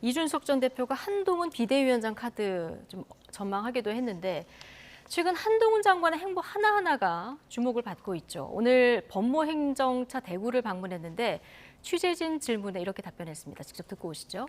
이준석 전 대표가 한동훈 비대위원장 카드 좀 전망하기도 했는데 최근 한동훈 장관의 행보 하나하나가 주목을 받고 있죠. 오늘 법무행정차 대구를 방문했는데 취재진 질문에 이렇게 답변했습니다. 직접 듣고 오시죠.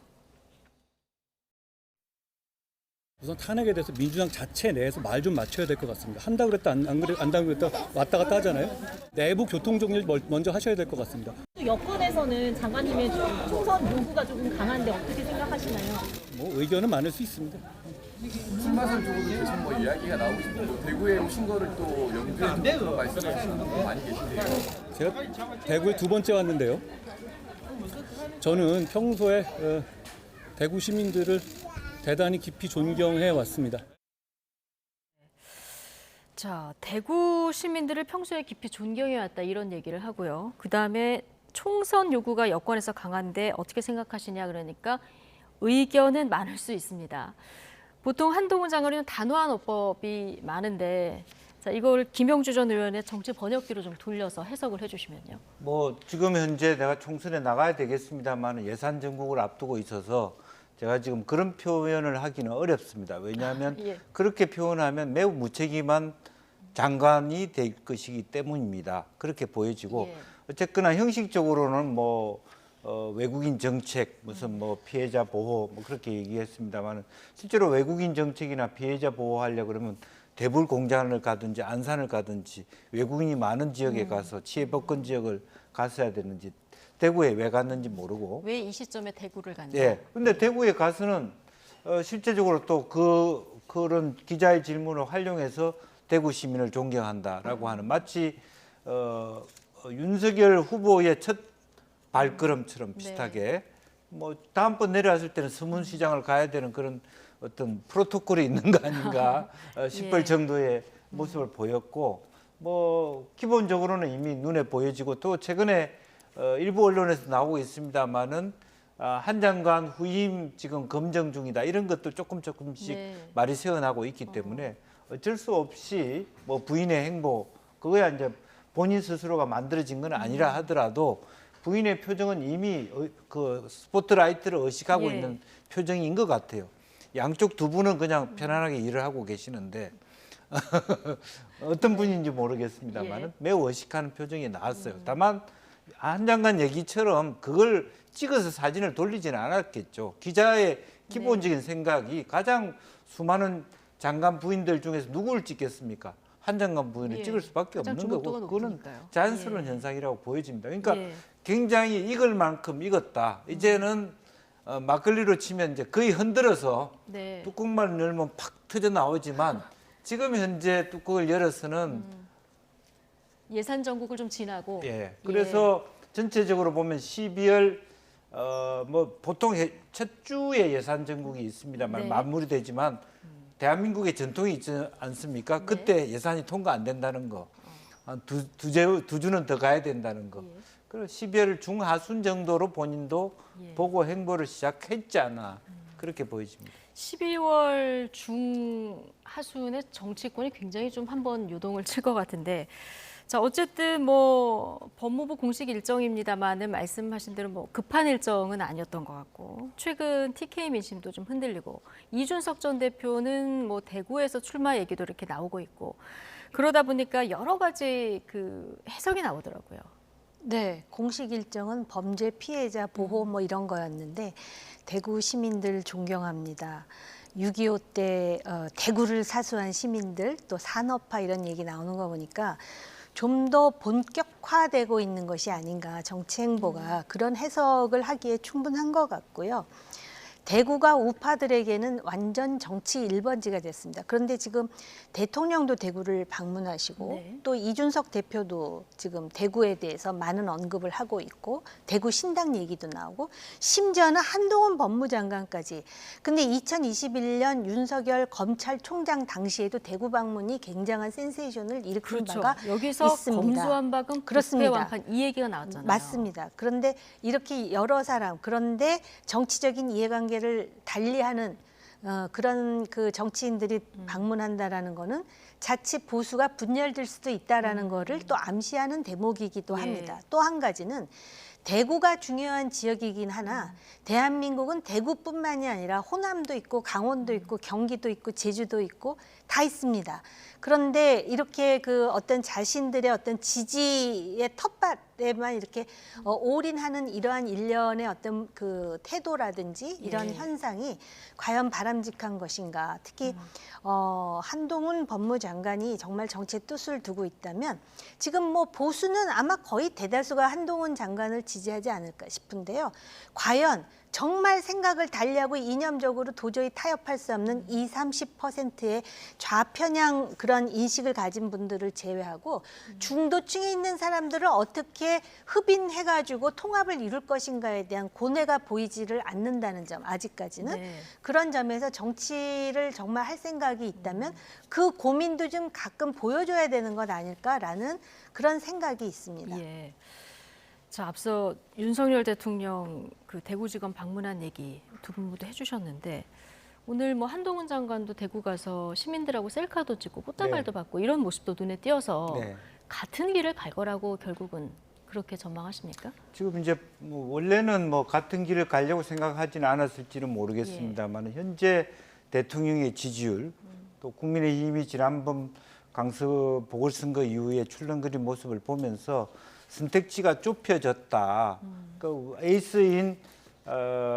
우선 탄핵에 대해서 민주당 자체 내에서 말 좀 맞춰야 될 것 같습니다. 한다 그랬다 안다 그랬다 왔다 갔다 하잖아요. 내부 교통 정리를 먼저 하셔야 될 것 같습니다. 여권에서는 장관님의 총선 요구가 조금 강한데 어떻게 생각하시나요? 뭐 의견은 많을 수 있습니다. 출마선 쪽으로 계속 뭐 이야기가 나오고 있는데 대구에 오신 거를 또 염두에 두고 말씀하시는 분도 많이 계신데요. 제가 대구에 두 번째 왔는데요. 저는 평소에 대구 시민들을 대단히 깊이 존경해 왔습니다. 자, 대구 시민들을 평소에 깊이 존경해 왔다 이런 얘기를 하고요. 그다음에 총선 요구가 여권에서 강한데 어떻게 생각하시냐 그러니까 의견은 많을 수 있습니다. 보통 한동훈 장관은 단호한 어법이 많은데 자, 이걸 김영주 전 의원의 정치 번역기로 좀 돌려서 해석을 해주시면요. 뭐 지금 현재 내가 총선에 나가야 되겠습니다만 예산 정국을 앞두고 있어서 제가 지금 그런 표현을 하기는 어렵습니다. 왜냐하면 예. 그렇게 표현하면 매우 무책임한 장관이 될 것이기 때문입니다. 그렇게 보여지고 예. 어쨌거나 형식적으로는 뭐 외국인 정책 무슨 뭐 피해자 보호 뭐 그렇게 얘기했습니다만 실제로 외국인 정책이나 피해자 보호하려 그러면 대불 공장을 가든지 안산을 가든지 외국인이 많은 지역에 가서 치해법권 지역을 갔어야 되는지 대구에 왜 갔는지 모르고 왜 이 시점에 대구를 갔냐? 예. 근데 대구에 가서는 실제적으로 또 그런 기자의 질문을 활용해서 대구 시민을 존경한다라고 하는 마치 윤석열 후보의 첫 발걸음처럼 비슷하게 뭐 다음번 내려왔을 때는 서문시장을 가야 되는 그런 어떤 프로토콜이 있는 거 아닌가 싶을 정도의 모습을 보였고 뭐 기본적으로는 이미 눈에 보여지고 또 최근에 일부 언론에서 나오고 있습니다만은 한 장관 후임 지금 검증 중이다 이런 것도 조금씩 말이 새어나고 있기 때문에 어쩔 수 없이 뭐 부인의 행보 그거야 이제 본인 스스로가 만들어진 건 아니라 하더라도 부인의 표정은 이미 그 스포트라이트를 의식하고 있는 표정인 것 같아요. 양쪽 두 분은 그냥 편안하게 일을 하고 계시는데 어떤 분인지 모르겠습니다만 매우 의식하는 표정이 나왔어요. 다만 한 장관 얘기처럼 그걸 찍어서 사진을 돌리지는 않았겠죠. 기자의 기본적인 생각이 가장 수많은 장관 부인들 중에서 누구를 찍겠습니까? 한 장관 부인을 찍을 수밖에 없는 거고 그거는 자연스러운 현상이라고 보여집니다. 그러니까 굉장히 익을 만큼 익었다. 이제는 막걸리로 치면 이제 거의 흔들어서 뚜껑만 열면 팍 터져 나오지만 지금 현재 뚜껑을 열어서는 예산 정국을 좀 지나고 그래서 전체적으로 보면 12월 뭐 보통 첫 주에 예산 정국이 있습니다만 마무리되지만 대한민국의 전통이 있지 않습니까? 그때 예산이 통과 안 된다는 거, 두 주는 더 가야 된다는 거. 그리고 12월 중하순 정도로 본인도 보고 행보를 시작했지 않나 그렇게 보여집니다. 12월 중하순에 정치권이 굉장히 좀 한번 요동을 칠 것 같은데 자 어쨌든 뭐 법무부 공식 일정입니다만은 말씀하신 대로 뭐 급한 일정은 아니었던 것 같고 최근 TK 민심도 좀 흔들리고 이준석 전 대표는 뭐 대구에서 출마 얘기도 이렇게 나오고 있고 그러다 보니까 여러 가지 그 해석이 나오더라고요. 네, 공식 일정은 범죄 피해자 보호 뭐 이런 거였는데 대구 시민들 존경합니다. 6.25 때 대구를 사수한 시민들 또 산업화 이런 얘기 나오는 거 보니까 좀 더 본격화되고 있는 것이 아닌가 정치 행보가 그런 해석을 하기에 충분한 것 같고요. 대구가 우파들에게는 완전 정치 1번지가 됐습니다. 그런데 지금 대통령도 대구를 방문하시고 또 이준석 대표도 지금 대구에 대해서 많은 언급을 하고 있고 대구 신당 얘기도 나오고 심지어는 한동훈 법무장관까지. 근데 2021년 윤석열 검찰총장 당시에도 대구 방문이 굉장한 센세이션을 일으킨 바가 여기서 있습니다. 검수완 박은 그렇습니다. 완판 이 얘기가 나왔잖아요. 맞습니다. 그런데 이렇게 여러 사람 그런데 정치적인 이해관계 를 달리하는 그런 그 정치인들이 방문한다라는 거는 자칫 보수가 분열될 수도 있다라는 거를 또 암시하는 대목이기도 합니다. 또 한 가지는 대구가 중요한 지역이긴 하나 대한민국은 대구뿐만이 아니라 호남도 있고 강원도 있고 경기도 있고 제주도 있고 다 있습니다. 그런데 이렇게 그 어떤 자신들의 어떤 지지의 텃밭에만 이렇게 올인하는 이러한 일련의 어떤 그 태도라든지 이런 현상이 과연 바람직한 것인가. 특히 한동훈 법무장관이 정말 정치의 뜻을 두고 있다면 지금 뭐 보수는 아마 거의 대다수가 한동훈 장관을 지지하지 않을까 싶은데요. 과연 정말 생각을 달리하고 이념적으로 도저히 타협할 수 없는 20-30%의 좌편향 그런 인식을 가진 분들을 제외하고 중도층에 있는 사람들을 어떻게 흡인해가지고 통합을 이룰 것인가에 대한 고뇌가 보이지를 않는다는 점, 아직까지는. 네. 그런 점에서 정치를 정말 할 생각이 있다면 그 고민도 좀 가끔 보여줘야 되는 것 아닐까라는 그런 생각이 있습니다. 예. 자, 앞서 윤석열 대통령 그 대구지검 방문한 얘기 두 분 모두 해주셨는데 오늘 뭐 한동훈 장관도 대구 가서 시민들하고 셀카도 찍고 꽃다발도 받고 이런 모습도 눈에 띄어서 네. 같은 길을 갈 거라고 결국은 그렇게 전망하십니까? 지금 이제 뭐 원래는 뭐 같은 길을 가려고 생각하지는 않았을지는 모르겠습니다만 현재 대통령의 지지율 또 국민의힘이 지난번 강서 보궐선거 이후에 출렁거린 모습을 보면서 선택지가 좁혀졌다. 그러니까 에이스인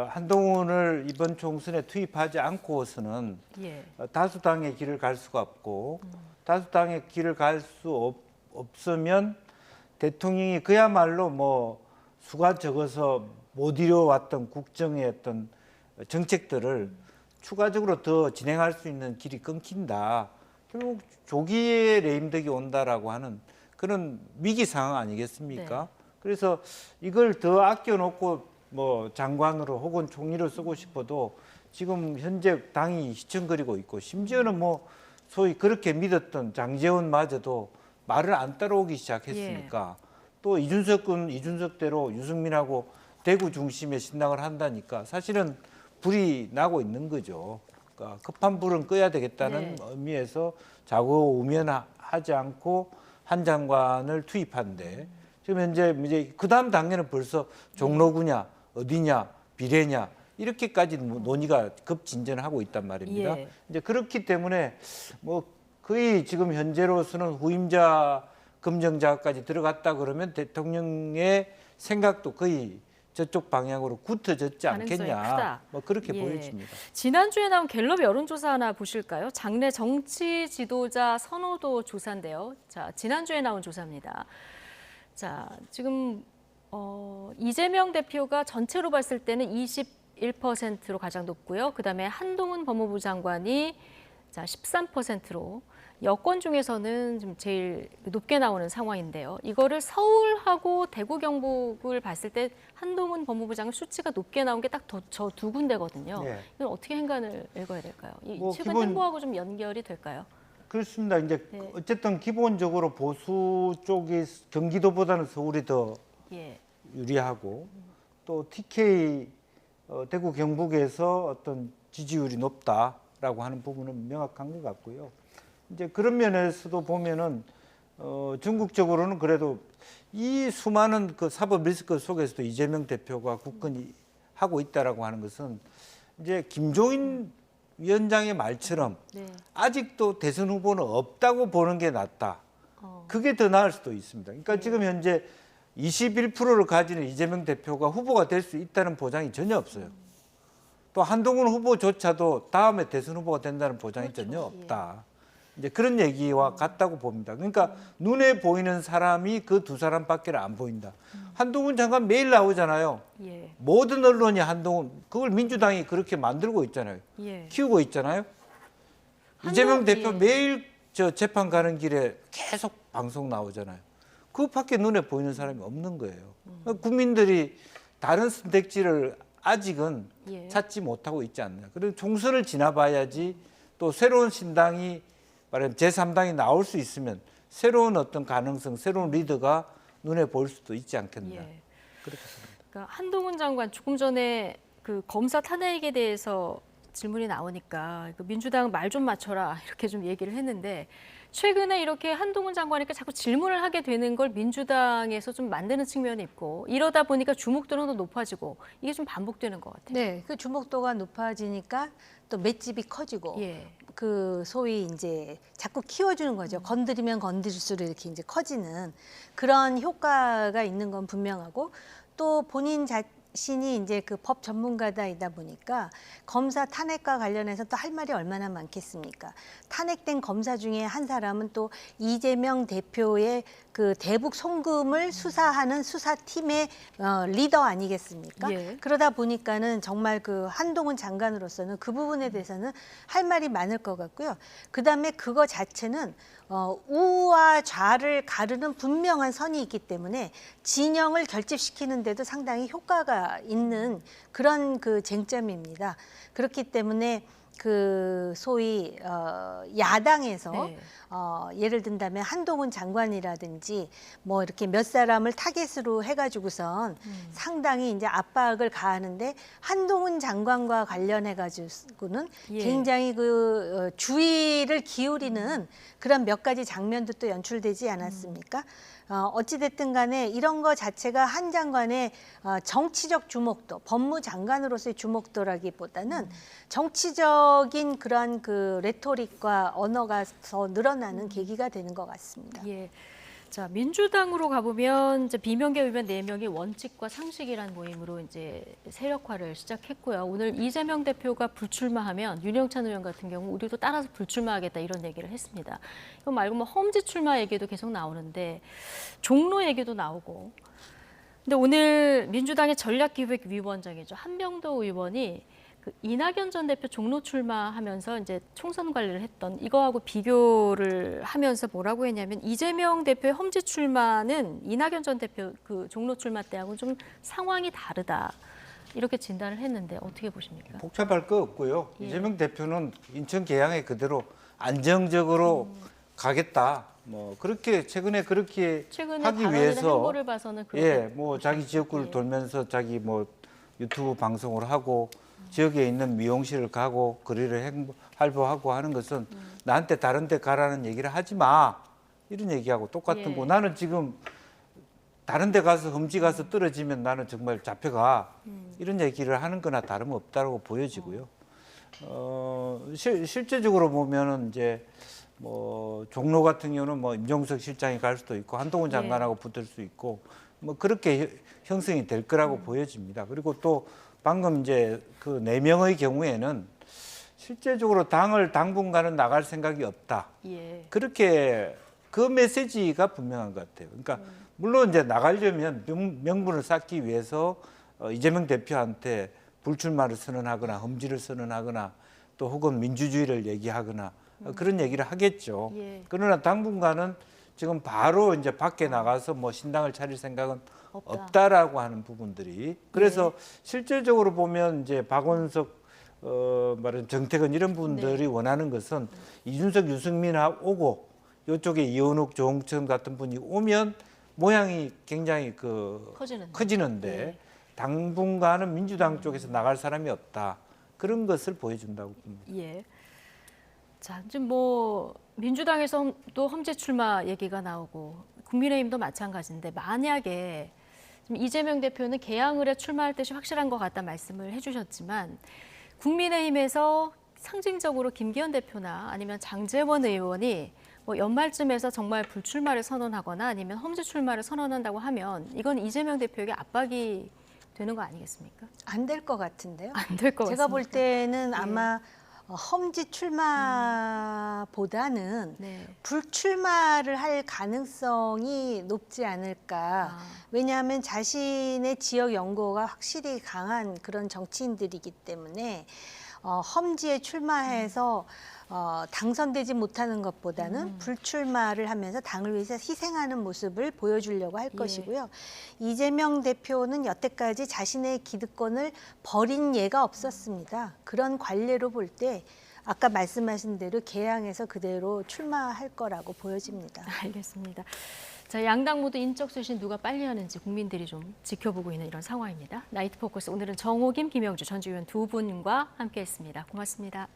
한동훈을 이번 총선에 투입하지 않고서는 예. 다수당의 길을 갈 수가 없고 다수당의 길을 갈 수 없으면 대통령이 그야말로 뭐 수가 적어서 못 이뤄왔던 국정의 어떤 정책들을 추가적으로 더 진행할 수 있는 길이 끊긴다. 결국 조기에 레임덕이 온다라고 하는 그런 위기 상황 아니겠습니까? 네. 그래서 이걸 더 아껴놓고 뭐 장관으로 혹은 총리로 쓰고 싶어도 지금 현재 당이 휘청거리고 있고 심지어는 뭐 소위 그렇게 믿었던 장제원마저도 말을 안 따라오기 시작했으니까 또 이준석은 이준석대로 유승민하고 대구 중심의 신당을 한다니까 사실은 불이 나고 있는 거죠. 그러니까 급한 불은 꺼야 되겠다는 의미에서 좌고우면하지 않고 한 장관을 투입한데 지금 현재 이제 그다음 단계는 벌써 종로구냐 어디냐 비례냐 이렇게까지 논의가 급진전하고 있단 말입니다. 예. 이제 그렇기 때문에 뭐 거의 지금 현재로서는 후임자 검증자까지 들어갔다 그러면 대통령의 생각도 거의 저쪽 방향으로 굳어졌지 가능성이 않겠냐. 크다. 뭐 그렇게 예. 보여집니다. 지난주에 나온 갤럽 여론조사 하나 보실까요? 장내 정치 지도자 선호도 조사인데요. 자, 지난주에 나온 조사입니다. 자, 지금 이재명 대표가 전체로 봤을 때는 21%로 가장 높고요. 그다음에 한동훈 법무부 장관이 자 13%로 여권 중에서는 좀 제일 높게 나오는 상황인데요. 이거를 서울하고 대구 경북을 봤을 때 한동훈 법무부 장관 수치가 높게 나온 게 딱 저 두 군데거든요. 네. 이건 어떻게 행간을 읽어야 될까요? 이 뭐 최근 기본- 행보하고 좀 연결이 될까요? 그렇습니다. 이제 네. 어쨌든 기본적으로 보수 쪽이 경기도보다는 서울이 더 예. 유리하고 또 TK 대구 경북에서 어떤 지지율이 높다라고 하는 부분은 명확한 것 같고요. 이제 그런 면에서도 보면은 전국적으로는 그래도 이 수많은 그 사법 리스크 속에서도 이재명 대표가 굳건히 하고 있다라고 하는 것은 이제 김종인 위원장의 말처럼 네. 아직도 대선 후보는 없다고 보는 게 낫다. 그게 더 나을 수도 있습니다. 그러니까 지금 현재 21%를 가지는 이재명 대표가 후보가 될 수 있다는 보장이 전혀 없어요. 또 한동훈 후보조차도 다음에 대선 후보가 된다는 보장이 전혀 없다. 이제 그런 얘기와 같다고 봅니다. 그러니까 눈에 보이는 사람이 그 두 사람밖에 안 보인다. 한동훈 장관 매일 나오잖아요. 예. 모든 언론이 한동훈, 그걸 민주당이 그렇게 만들고 있잖아요. 예. 키우고 있잖아요. 이재명 대표 예. 매일 저 재판 가는 길에 계속 방송 나오잖아요. 그것밖에 눈에 보이는 사람이 없는 거예요. 국민들이 다른 선택지를 아직은 예. 찾지 못하고 있지 않나. 그리고 총선을 지나봐야지 또 새로운 신당이 말하면 제3당이 나올 수 있으면 새로운 어떤 가능성, 새로운 리더가 눈에 보일 수도 있지 않겠나. 예. 그렇게 생각합니다. 그러니까 한동훈 장관 조금 전에 그 검사 탄핵에 대해서 질문이 나오니까 민주당 말 좀 맞춰라 이렇게 좀 얘기를 했는데 최근에 이렇게 한동훈 장관에게 자꾸 질문을 하게 되는 걸 민주당에서 좀 만드는 측면이 있고 이러다 보니까 주목도는 더 높아지고 이게 좀 반복되는 것 같아요. 네, 그 주목도가 높아지니까 또 맷집이 커지고 예. 그 소위 이제 자꾸 키워주는 거죠. 건드리면 건드릴수록 이렇게 이제 커지는 그런 효과가 있는 건 분명하고 또 본인 자신이 이제 그 법 전문가다이다 보니까 검사 탄핵과 관련해서 또 할 말이 얼마나 많겠습니까? 탄핵된 검사 중에 한 사람은 또 이재명 대표의 그 대북 송금을 수사하는 수사팀의 리더 아니겠습니까? 예. 그러다 보니까는 정말 그 한동훈 장관으로서는 그 부분에 대해서는 할 말이 많을 것 같고요. 그다음에 그거 자체는 우와 좌를 가르는 분명한 선이 있기 때문에 진영을 결집시키는데도 상당히 효과가 있는 그런 그 쟁점입니다. 그렇기 때문에 그 소위 야당에서 네. 예를 든다면 한동훈 장관이라든지 뭐 이렇게 몇 사람을 타겟으로 해가지고선 상당히 이제 압박을 가하는데 한동훈 장관과 관련해가지고는 예. 굉장히 그 주의를 기울이는 그런 몇 가지 장면도 또 연출되지 않았습니까? 어찌됐든 간에 이런 거 자체가 한 장관의 정치적 주목도, 법무장관으로서의 주목도라기보다는 정치적인 그런 그 레토릭과 언어가 더 늘어나는 계기가 되는 것 같습니다. 예. 자, 민주당으로 가보면 이제 비명계 의원 4명이 원칙과 상식이라는 모임으로 이제 세력화를 시작했고요. 오늘 이재명 대표가 불출마하면 윤영찬 의원 같은 경우 우리도 따라서 불출마하겠다 이런 얘기를 했습니다. 이거 말고 뭐 험지 출마 얘기도 계속 나오는데 종로 얘기도 나오고. 근데 오늘 민주당의 전략기획위원장이죠. 한명도 의원이 그 이낙연 전 대표 종로 출마하면서 이제 총선 관리를 했던 이거하고 비교를 하면서 뭐라고 했냐면 이재명 대표의 험지 출마는 이낙연 전 대표 그 종로 출마 때하고 좀 상황이 다르다 이렇게 진단을 했는데 어떻게 보십니까? 복잡할 거 없고요. 예. 이재명 대표는 인천 계양에 그대로 안정적으로 가겠다. 뭐 그렇게 최근에 그렇게 최근에 하기 발언이나 위해서 행보를 봐서는 그렇게 예, 뭐 자기 지역구를 예. 돌면서 자기 뭐 유튜브 방송을 하고 지역에 있는 미용실을 가고 거리를 활보하고 하는 것은 나한테 다른 데 가라는 얘기를 하지 마. 이런 얘기하고 똑같은 예. 거. 나는 지금 다른 데 가서 험지 가서 떨어지면 나는 정말 잡혀가. 이런 얘기를 하는 거나 다름없다고 보여지고요. 실제적으로 보면은 이제 뭐 종로 같은 경우는 뭐 임종석 실장이 갈 수도 있고 한동훈 장관하고 붙을 수 있고 뭐 그렇게 형성이 될 거라고 보여집니다. 그리고 또 방금 이제 그 4명의 경우에는 실제적으로 당분간은 나갈 생각이 없다. 예. 그렇게 그 메시지가 분명한 것 같아요. 그러니까 물론 이제 나가려면 명분을 쌓기 위해서 이재명 대표한테 불출마를 선언하거나 험지를 선언하거나 또 혹은 민주주의를 얘기하거나 그런 얘기를 하겠죠. 예. 그러나 당분간은 지금 바로 이제 밖에 나가서 뭐 신당을 차릴 생각은 없다라고 하는 부분들이 그래서 실질적으로 보면 이제 박원석 말은 정택은 이런 분들이 원하는 것은 이준석, 유승민 오고 이쪽에 이현욱, 조홍천 같은 분이 오면 모양이 굉장히 커지는데 당분간은 민주당 쪽에서 나갈 사람이 없다 그런 것을 보여준다고 봅니다. 예. 자, 지금 뭐 민주당에서 또 험지 출마 얘기가 나오고 국민의힘도 마찬가지인데 만약에 지금 이재명 대표는 개항을에 출마할 뜻이 확실한 것 같다 말씀을 해주셨지만 국민의힘에서 상징적으로 김기현 대표나 아니면 장제원 의원이 뭐 연말쯤에서 정말 불출마를 선언하거나 아니면 험지 출마를 선언한다고 하면 이건 이재명 대표에게 압박이 되는 거 아니겠습니까? 안 될 것 같은데요. 안 될 것 같습니다. 제가 볼 때는 아마 험지 출마보다는 네. 불출마를 할 가능성이 높지 않을까. 왜냐하면 자신의 지역 연고가 확실히 강한 그런 정치인들이기 때문에 험지에 출마해서 당선되지 못하는 것보다는 불출마를 하면서 당을 위해서 희생하는 모습을 보여주려고 할 것이고요. 이재명 대표는 여태까지 자신의 기득권을 버린 예가 없었습니다. 그런 관례로 볼 때 아까 말씀하신 대로 개항해서 그대로 출마할 거라고 보여집니다. 알겠습니다. 자, 양당 모두 인적 쇄신 누가 빨리 하는지 국민들이 좀 지켜보고 있는 이런 상황입니다. 나이트 포커스 오늘은 정호김, 김영주, 전주위원 두 분과 함께했습니다. 고맙습니다.